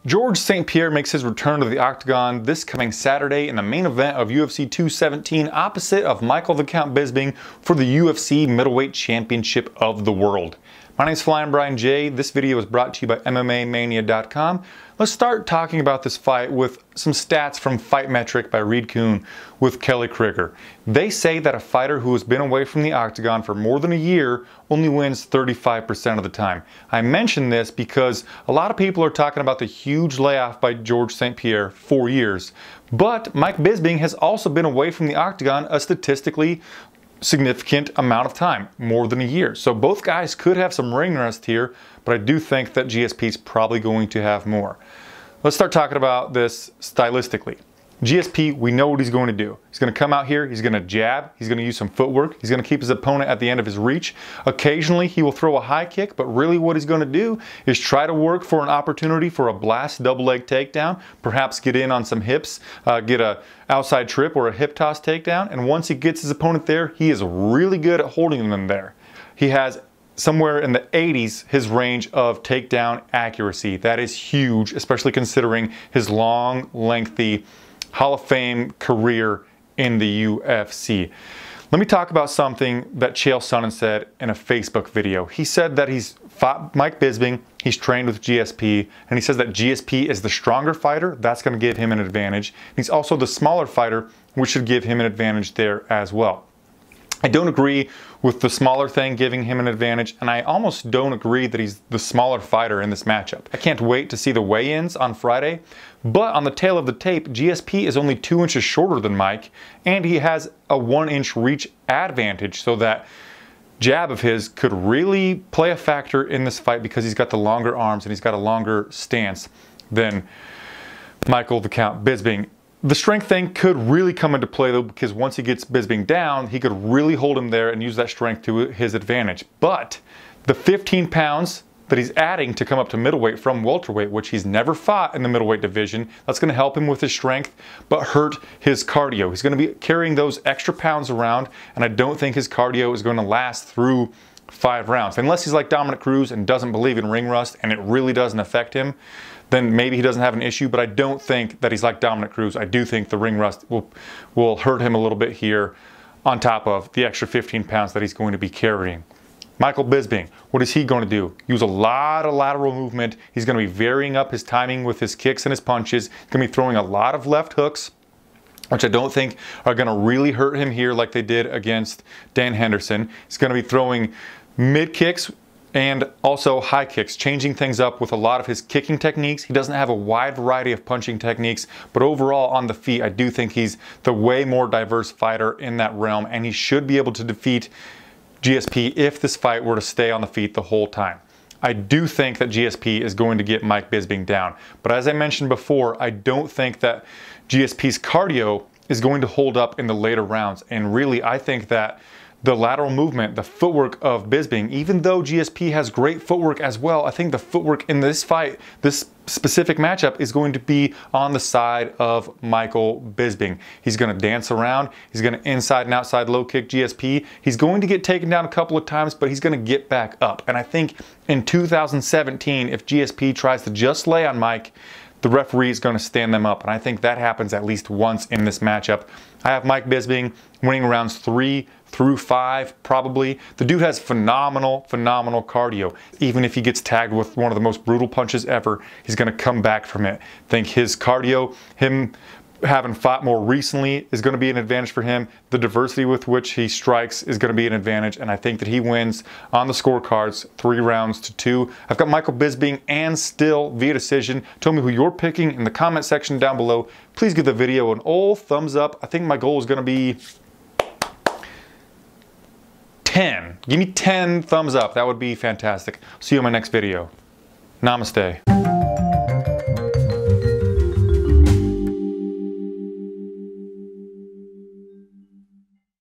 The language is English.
Georges St-Pierre makes his return to the octagon this coming Saturday in the main event of UFC 217 opposite of Michael the Count Bisping for the UFC Middleweight Championship of the World. My name is Flyin Brian J. This video is brought to you by MMAmania.com. Let's start talking about this fight with some stats from Fight Metric by Reed Kuhn with Kelly Krieger. They say that a fighter who has been away from the octagon for more than a year only wins 35% of the time. I mention this because a lot of people are talking about the huge layoff by Georges St-Pierre, 4 years. But Mike Bisping has also been away from the octagon a statistically significant amount of time, more than a year. So both guys could have some ring rust here, but I do think that GSP is probably going to have more. Let's start talking about this stylistically. GSP, we know what he's going to do. He's going to come out here, he's going to jab, he's going to use some footwork, he's going to keep his opponent at the end of his reach. Occasionally he will throw a high kick, but really what he's going to do is try to work for an opportunity for a blast double leg takedown, perhaps get in on some hips, get a outside trip or a hip toss takedown, and once he gets his opponent there, he is really good at holding them there. He has somewhere in the 80s his range of takedown accuracy. That is huge, especially considering his long, lengthy Hall of Fame career in the UFC. Let me talk about something that Chael Sonnen said in a Facebook video. He said that he's fought Mike Bisping, he's trained with GSP, and he says that GSP is the stronger fighter. That's going to give him an advantage. He's also the smaller fighter, which should give him an advantage there as well. I don't agree with the smaller thing giving him an advantage, and I almost don't agree that he's the smaller fighter in this matchup. I can't wait to see the weigh-ins on Friday, but on the tail of the tape, GSP is only 2 inches shorter than Mike, and he has a 1-inch reach advantage, so that jab of his could really play a factor in this fight because he's got the longer arms and he's got a longer stance than Michael the Count Bisping. The strength thing could really come into play though, because once he gets Bisping down, he could really hold him there and use that strength to his advantage. But the 15 pounds that he's adding to come up to middleweight from welterweight, which he's never fought in the middleweight division, that's going to help him with his strength, but hurt his cardio. He's going to be carrying those extra pounds around, and I don't think his cardio is going to last through 5 rounds. Unless he's like Dominic Cruz and doesn't believe in ring rust and it really doesn't affect him, then maybe he doesn't have an issue, but I don't think that he's like Dominic Cruz. I do think the ring rust will hurt him a little bit here on top of the extra 15 pounds that he's going to be carrying. Michael Bisping, what is he going to do? Use a lot of lateral movement. He's going to be varying up his timing with his kicks and his punches. He's going to be throwing a lot of left hooks, which I don't think are going to really hurt him here like they did against Dan Henderson. He's going to be throwing mid kicks and also high kicks, changing things up with a lot of his kicking techniques. He doesn't have a wide variety of punching techniques, but overall on the feet, I do think he's the way more diverse fighter in that realm, and he should be able to defeat GSP if this fight were to stay on the feet the whole time. I do think that GSP is going to get Mike Bisping down, but as I mentioned before, I don't think that GSP's cardio is going to hold up in the later rounds, and really I think that the lateral movement, the footwork of Bisping, even though GSP has great footwork as well, I think the footwork in this fight, this specific matchup, is going to be on the side of Michael Bisping. He's going to dance around, he's going to inside and outside low kick GSP, he's going to get taken down a couple of times, but he's going to get back up. And I think in 2017, if GSP tries to just lay on Mike, the referee is going to stand them up, and I think that happens at least once in this matchup. I have Mike Bisping winning rounds 3 through 5, probably. The dude has phenomenal cardio. Even if he gets tagged with one of the most brutal punches ever, he's going to come back from it. I think his cardio, him having fought more recently, is going to be an advantage for him. The diversity with which he strikes is going to be an advantage, and I think that he wins on the scorecards 3 rounds to 2. I've got Michael Bisping and still via decision. Tell me who you're picking in the comment section down below. Please give the video an old thumbs up. I think my goal is going to be 10. Give me 10 thumbs up. That would be fantastic. See you in my next video. Namaste.